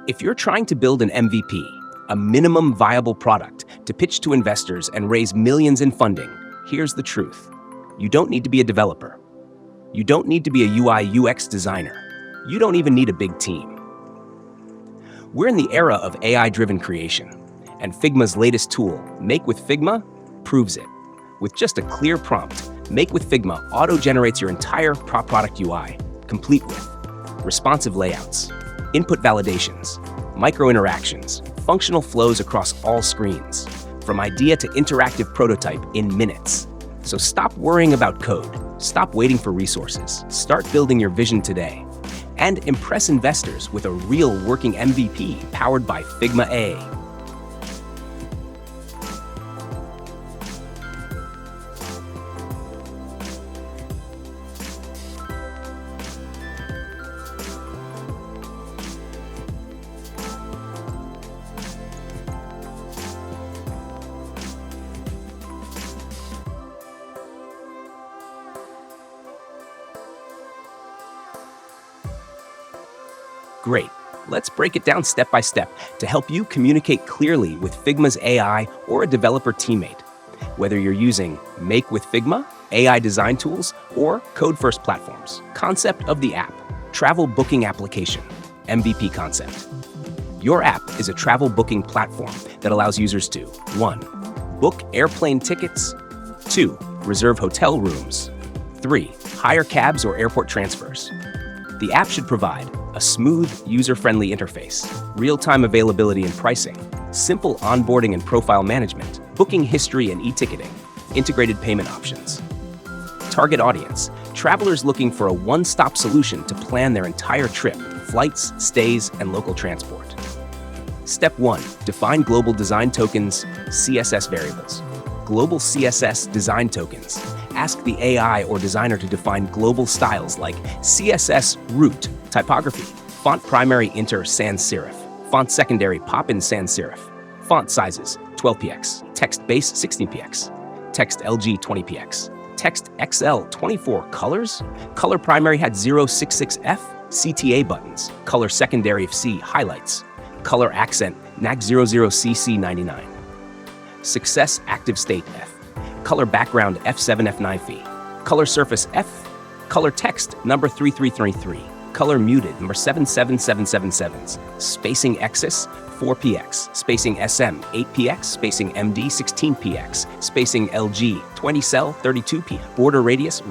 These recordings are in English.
If you're trying to build an MVP, a minimum viable product, to pitch to investors and raise millions in funding, here's the truth. You don't need to be a developer. You don't need to be a UI/UX designer. You don't even need a big team. We're in the era of AI-driven creation, and Figma's latest tool, Make with Figma, proves it. With just a clear prompt, Make with Figma auto-generates your entire product UI, complete with responsive layouts, input validations, micro-interactions, functional flows across all screens, from idea to interactive prototype in minutes. So stop worrying about code, stop waiting for resources, start building your vision today, and impress investors with a real working MVP powered by Figma A. Great. Let's break it down step by step to help you communicate clearly with Figma's AI or a developer teammate. Whether you're using Make with Figma, AI design tools, or code-first platforms. Concept of the app, travel booking application, MVP concept. Your app is a travel booking platform that allows users to 1. Book airplane tickets, 2. Reserve hotel rooms, 3. Hire cabs or airport transfers. The app should provide a smooth, user-friendly interface, real-time availability and pricing, simple onboarding and profile management, booking history and e-ticketing, integrated payment options. Target audience, travelers looking for a one-stop solution to plan their entire trip, flights, stays, and local transport. Step 1. Define global design tokens, CSS variables. Global CSS design tokens. Ask the AI or designer to define global styles like CSS root, typography, font primary inter sans serif, font secondary pop-in sans serif, font sizes 12px, text base 16px, text LG 20px, text XL 24 colors, color primary had 066F, CTA buttons, color secondary of C highlights, color accent NAC 00CC99, success active state F, color background F7 F9 phi, color surface F, color text number 3333, color muted number 77777s, spacing axis 4px, spacing SM 8px, spacing MD 16px, spacing LG 20 cell 32p, border radius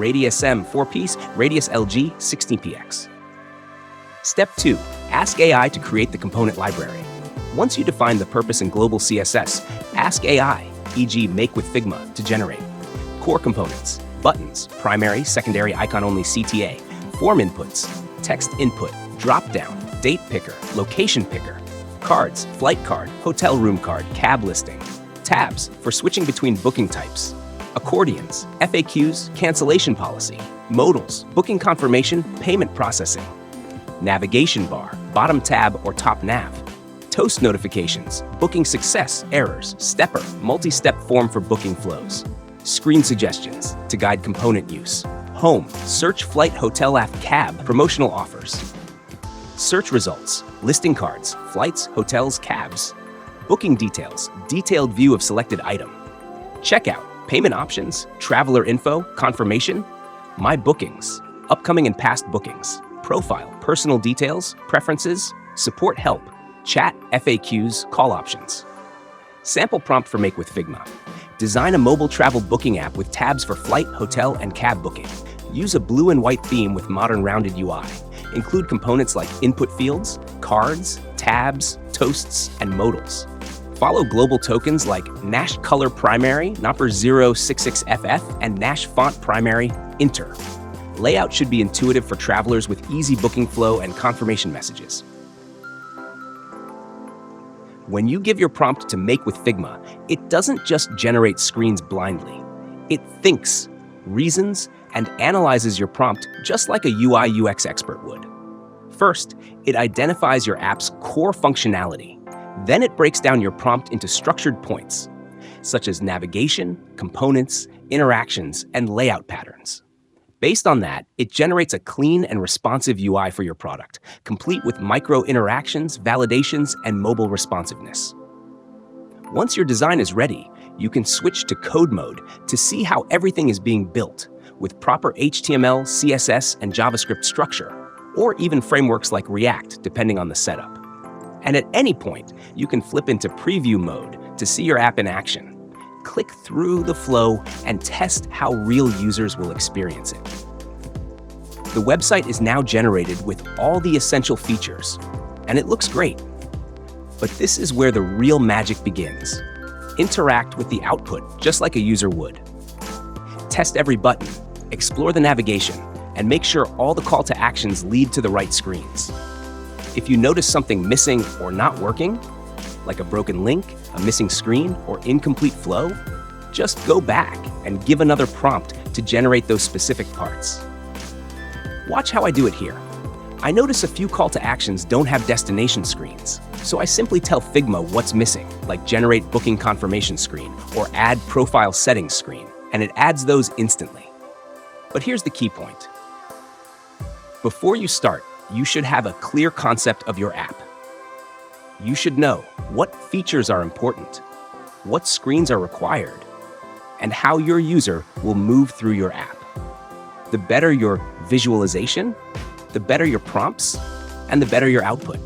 M 4p's, radius LG 16px. Step 2. Ask AI to create the component library. Once you define the purpose in global CSS, ask AI, e.g. Make with Figma, to generate core components, buttons, primary, secondary, icon-only CTA, form inputs, text input, drop-down, date picker, location picker, cards, flight card, hotel room card, cab listing, tabs for switching between booking types, accordions, FAQs, cancellation policy, modals, booking confirmation, payment processing, navigation bar, bottom tab or top nav, toast notifications, booking success, errors, stepper, multi-step form for booking flows, screen suggestions to guide component use, home, search flight hotel app cab, promotional offers, search results, listing cards, flights, hotels, cabs, booking details, detailed view of selected item, checkout, payment options, traveler info, confirmation, my bookings, upcoming and past bookings, profile, personal details, preferences, support help, chat, FAQs, call options. Sample prompt for Make with Figma. Design a mobile travel booking app with tabs for flight, hotel, and cab booking. Use a blue and white theme with modern rounded UI. Include components like input fields, cards, tabs, toasts, and modals. Follow global tokens like Nash color primary, number 066FF, and Nash font primary, inter. Layout should be intuitive for travelers with easy booking flow and confirmation messages. When you give your prompt to Make with Figma, it doesn't just generate screens blindly. It thinks, reasons, and analyzes your prompt just like a UI/UX expert would. First, it identifies your app's core functionality. Then it breaks down your prompt into structured points, such as navigation, components, interactions, and layout patterns. Based on that, it generates a clean and responsive UI for your product, complete with micro interactions, validations, and mobile responsiveness. Once your design is ready, you can switch to code mode to see how everything is being built with proper HTML, CSS, and JavaScript structure, or even frameworks like React, depending on the setup. And at any point, you can flip into preview mode to see your app in action. Click through the flow and test how real users will experience it. The website is now generated with all the essential features, and it looks great. But this is where the real magic begins. Interact with the output just like a user would. Test every button, explore the navigation, and make sure all the call to actions lead to the right screens. If you notice something missing or not working, like a broken link, a missing screen, or incomplete flow, just go back and give another prompt to generate those specific parts. Watch how I do it here. I notice a few call to actions don't have destination screens, so I simply tell Figma what's missing, like generate booking confirmation screen or add profile settings screen, and it adds those instantly. But here's the key point. Before you start, you should have a clear concept of your app. You should know what features are important, what screens are required, and how your user will move through your app. The better your visualization, the better your prompts, and the better your output.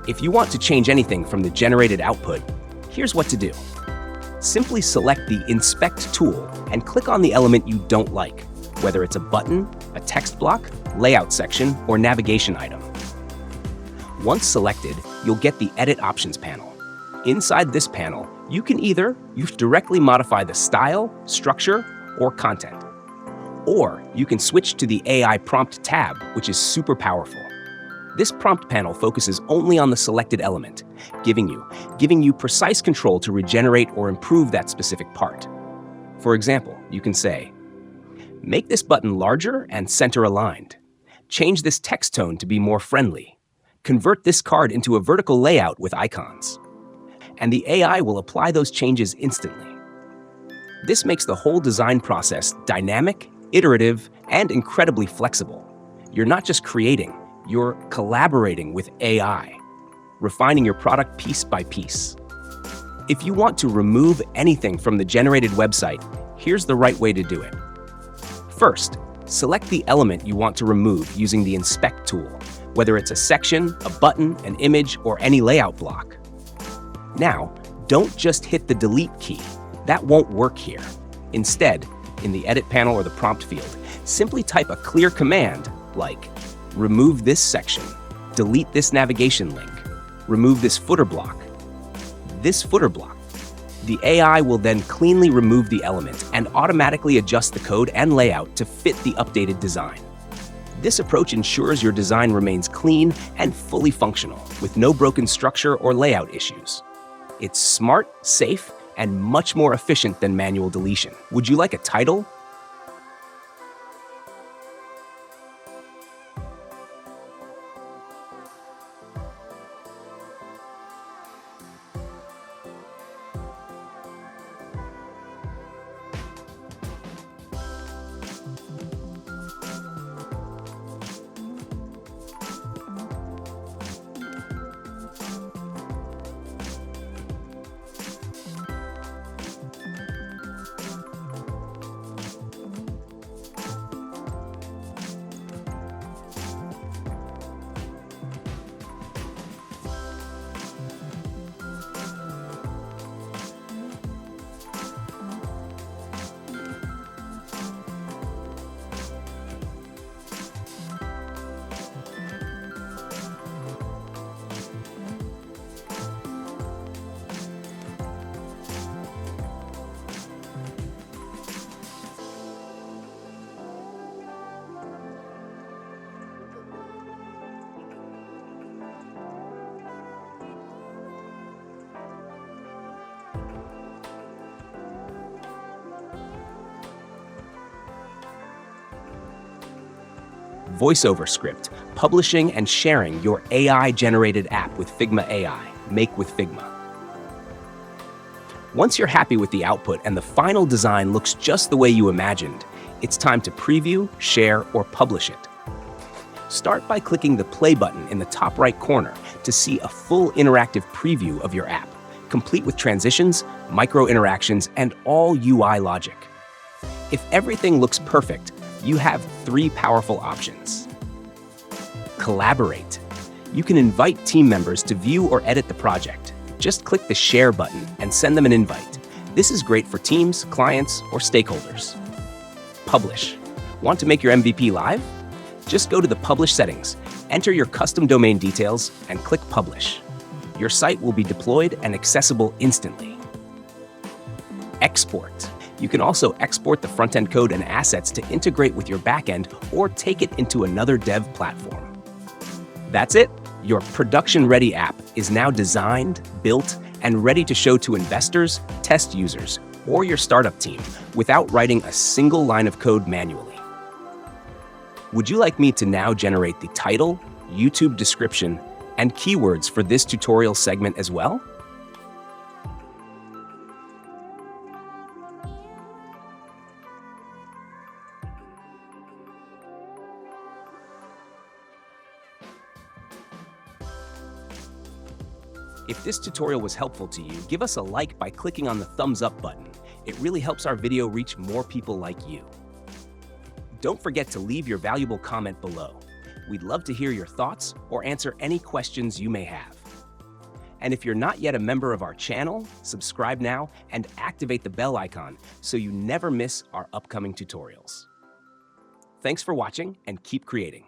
If you want to change anything from the generated output, here's what to do. Simply select the Inspect tool and click on the element you don't like, whether it's a button, a text block, layout section, or navigation item. Once selected, you'll get the Edit Options panel. Inside this panel, you can either directly modify the style, structure, or content. Or you can switch to the AI Prompt tab, which is super powerful. This prompt panel focuses only on the selected element, giving you precise control to regenerate or improve that specific part. For example, you can say, make this button larger and center aligned. Change this text tone to be more friendly. Convert this card into a vertical layout with icons. And the AI will apply those changes instantly. This makes the whole design process dynamic, iterative, and incredibly flexible. You're not just creating, you're collaborating with AI, refining your product piece by piece. If you want to remove anything from the generated website, here's the right way to do it. First, select the element you want to remove using the Inspect tool, whether it's a section, a button, an image, or any layout block. Now, don't just hit the Delete key. That won't work here. Instead, in the Edit panel or the prompt field, simply type a clear command like, remove this section, delete this navigation link, remove this footer block. The AI will then cleanly remove the element and automatically adjust the code and layout to fit the updated design. This approach ensures your design remains clean and fully functional, with no broken structure or layout issues. It's smart, safe, and much more efficient than manual deletion. Would you like a title? VoiceOver script, publishing and sharing your AI-generated app with Figma AI, Make with Figma. Once you're happy with the output and the final design looks just the way you imagined, it's time to preview, share, or publish it. Start by clicking the play button in the top right corner to see a full interactive preview of your app, complete with transitions, micro interactions, and all UI logic. If everything looks perfect, you have 3 powerful options. Collaborate. You can invite team members to view or edit the project. Just click the share button and send them an invite. This is great for teams, clients, or stakeholders. Publish. Want to make your MVP live? Just go to the Publish settings, enter your custom domain details, and click Publish. Your site will be deployed and accessible instantly. Export. You can also export the front-end code and assets to integrate with your backend or take it into another dev platform. That's it. Your production-ready app is now designed, built, and ready to show to investors, test users, or your startup team without writing a single line of code manually. Would you like me to now generate the title, YouTube description, and keywords for this tutorial segment as well? If this tutorial was helpful to you, give us a like by clicking on the thumbs up button. It really helps our video reach more people like you. Don't forget to leave your valuable comment below. We'd love to hear your thoughts or answer any questions you may have. And if you're not yet a member of our channel, subscribe now and activate the bell icon so you never miss our upcoming tutorials. Thanks for watching and keep creating.